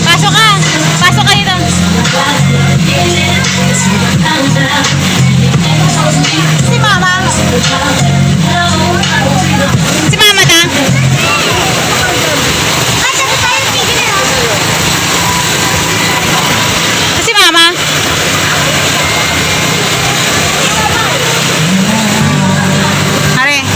Pasok ka! Pasok ka dito! Si Mama! Si Mama ta? Si Mama? Are.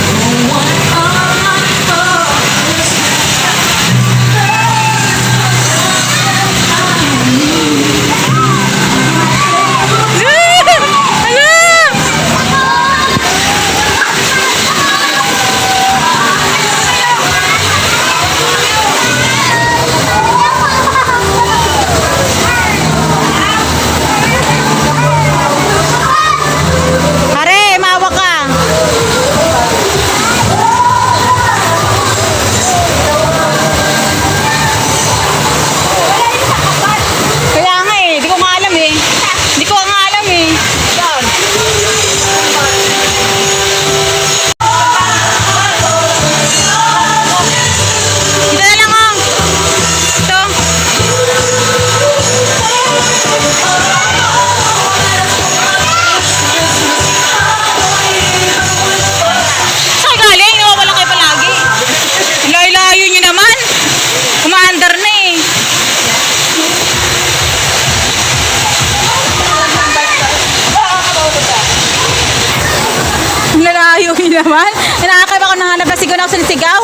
Lalayo naman. Nakakaiba ko nahanap na sigaw na ako sa sigaw.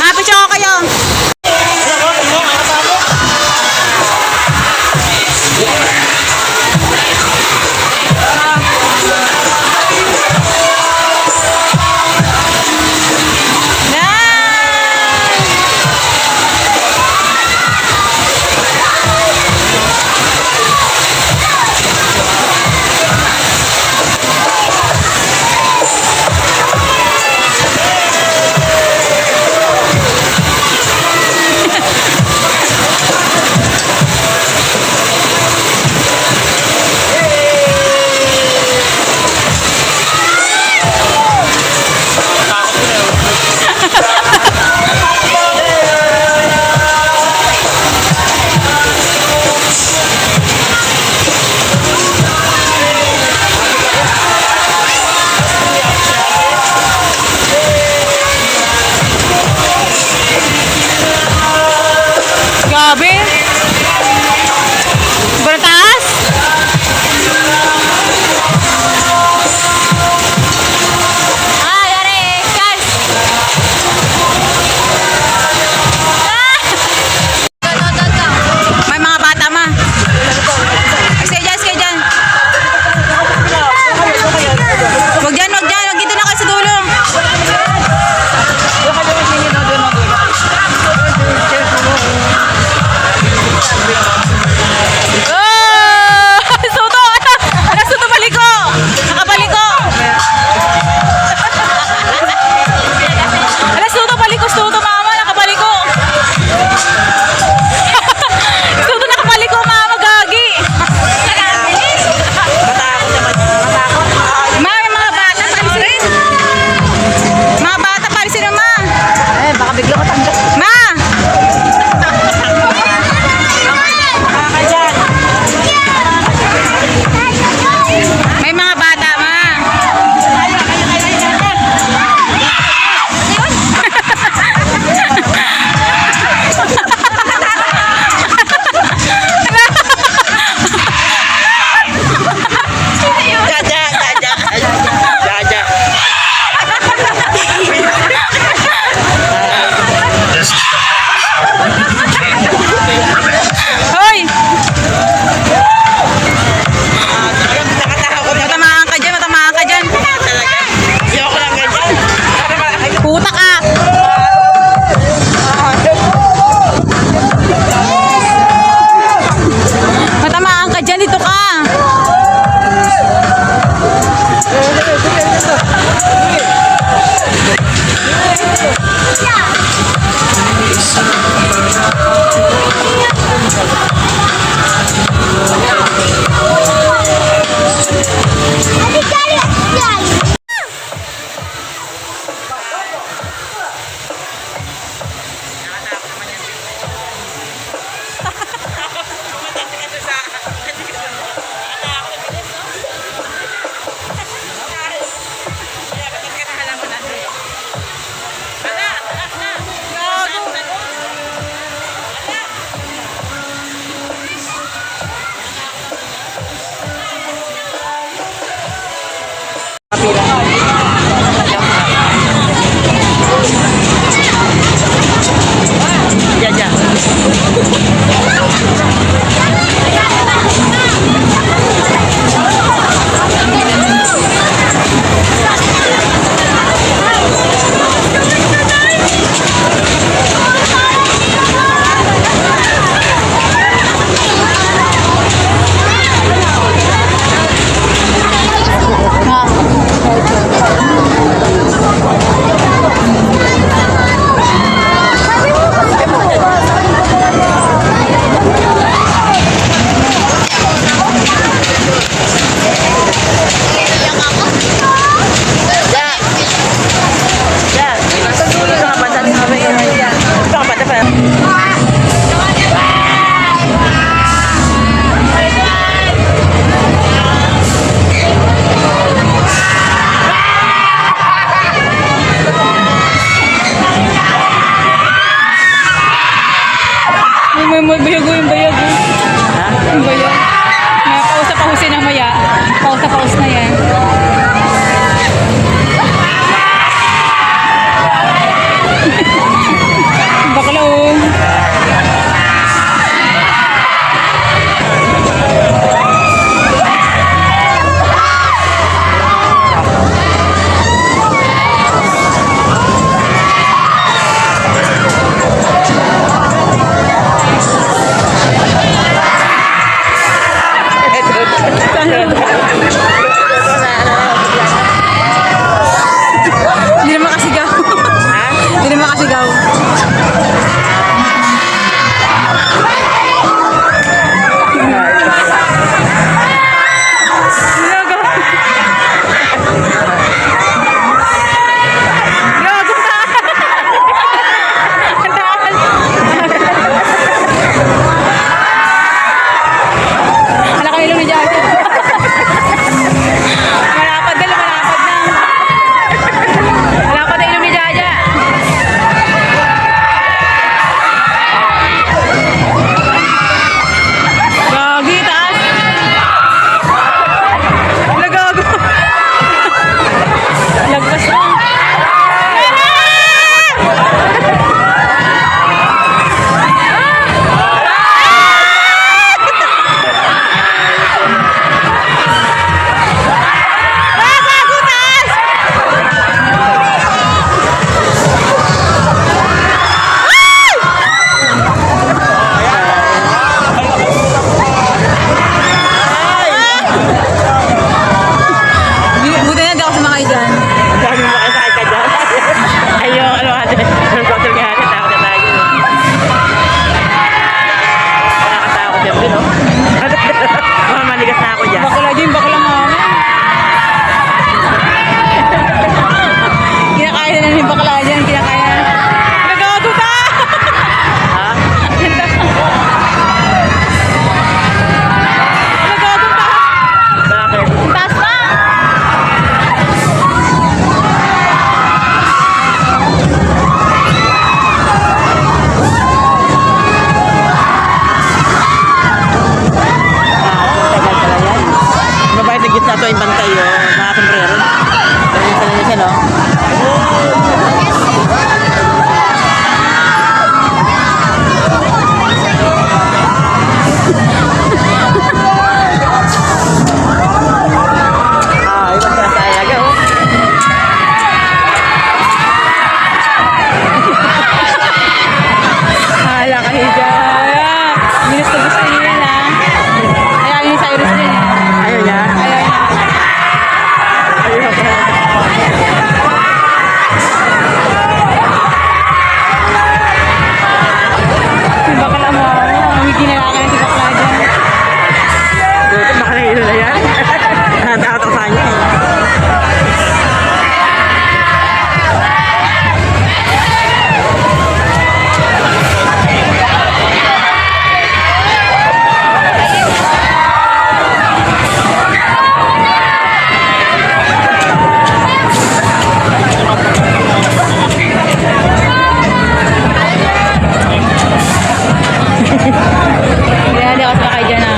Hapit siya ako kayo. May bayago yung bayago. Ha? Yung bayago. May pausa-pausin na maya. Pausa-paus na yan. Bakla oh. Hindi naman kasigaw. Hindi naman kasigaw. Buti na hindi ako sumakay dyan. Dami mo makasakay ka dyan. Ayaw, ano ate. Anong doktor nga ate, takot na tayo. Nakakatakot yan din, no? Mamanigas na ako dyan. Bakla dyan, bakla mama. Kinakaya na yung bakla dyan, kinakaya na. Nagago ka! Ha? Nagago ka! Bakit? Taas pa! Tagal pala yan. Mabait na gitna to yung bantay, oh. Mga sombrero. Ganyan pala niya siya, no? Ay, magkasayag, oh. Hala ka higa. Ginusto-gusto niya yan ha. Ayaw yung Cyrus din eh. Ayaw niya? Ayaw niya. Ayaw pa. Yung bakla mo. Hindi na lang si bakla dyan. Buti baka nahilo na yan. Natakot ako sa kanya, eh. Hindi ako sumakay dyan ha.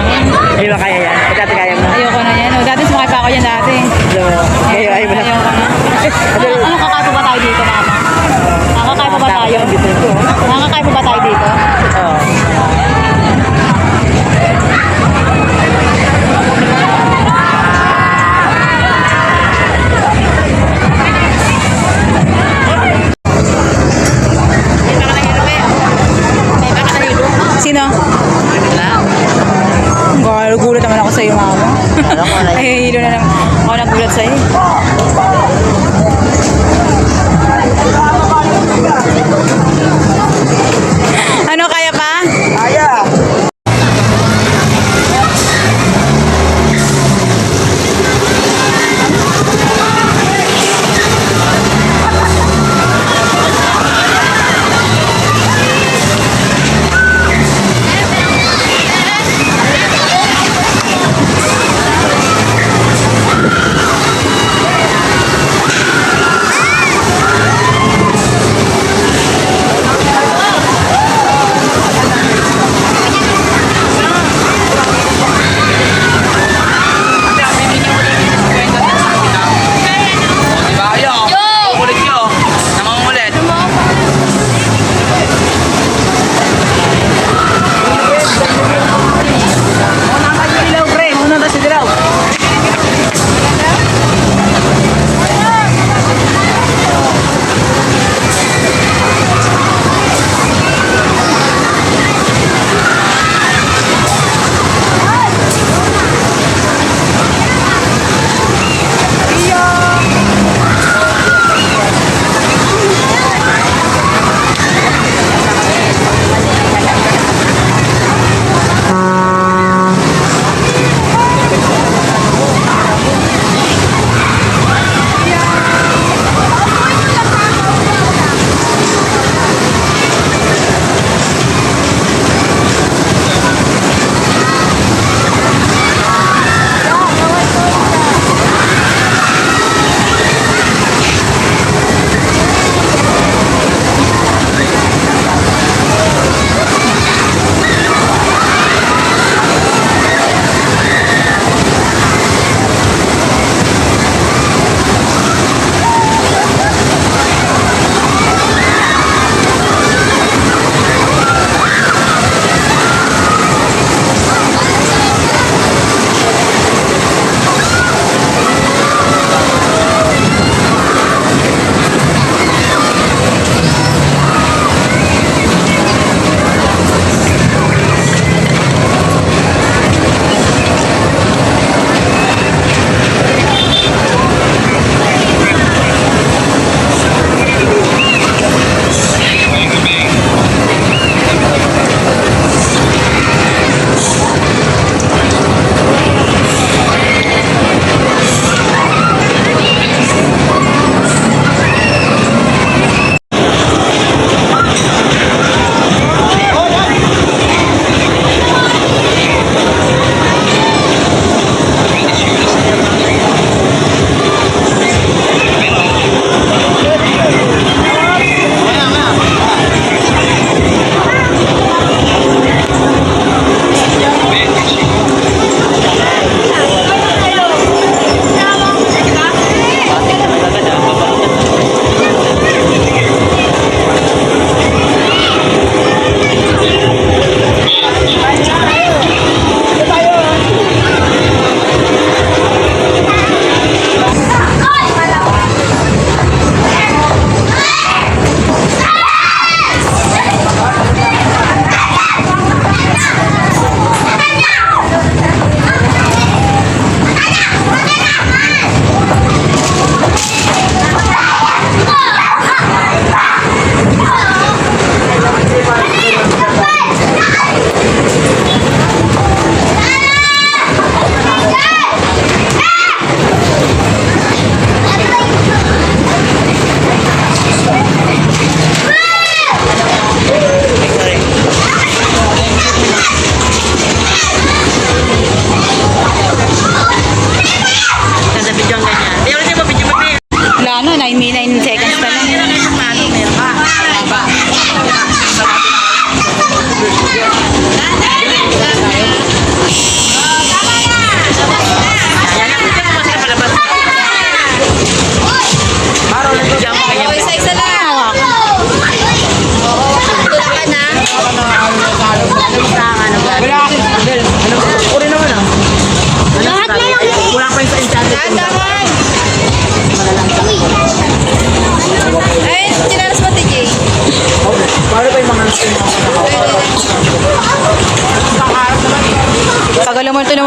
Hindi ba kaya yan? Dati kaya mo. Ayoko na yan. Dati sumakay pa ako dyan dati. So, kayo ayaw mo na. Ayoko na. Ano kakain pa ba tayo dito mama? Nakakain pa ba tayo? Nakakain pa ba tayo dito? Oo. Sino? Wala. Gulat naman ako sa iyo mama. Alam ko na yun. Ay, hilo na lang. Ako nagulat sa iyo. Ano, kaya pa? Kaya!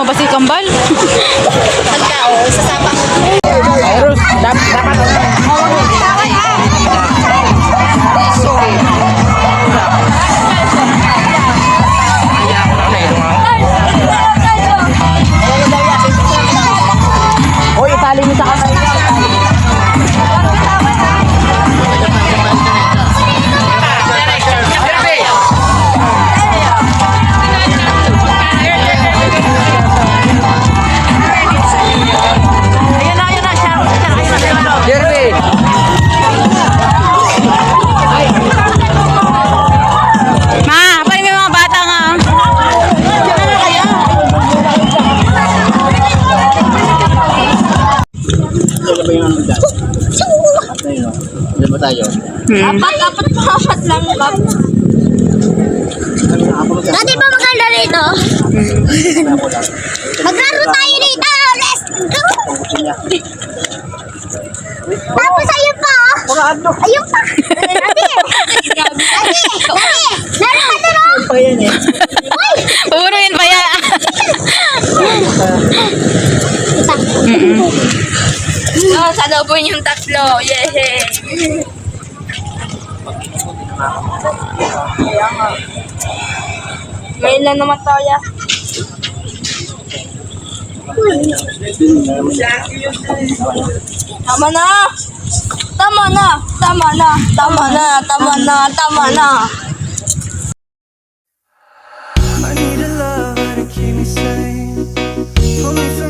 lumabas si Kambal. Pagkao, sasama ko. Ayros, dapat. Hoy, itali mo sa kamay niya. Jeremy! Ma, paano may mga bata nga? Ano ba yung ano dyan? Ano ba tayo? Apat lang. Dati ba maganda rito? Maglaro tayo rito. Let's go! Tapos ayun pa. Ayun pa. Dati. Meron pa doon. Pa yan eh. Puro yun pa yan. Sana po yung tatlo. Yehey. Ngayon lang naman tayo. Tama na! Tama na! Tama na! Tama na! Tama na! Tama na! I need a love to keep me sane. Pull me from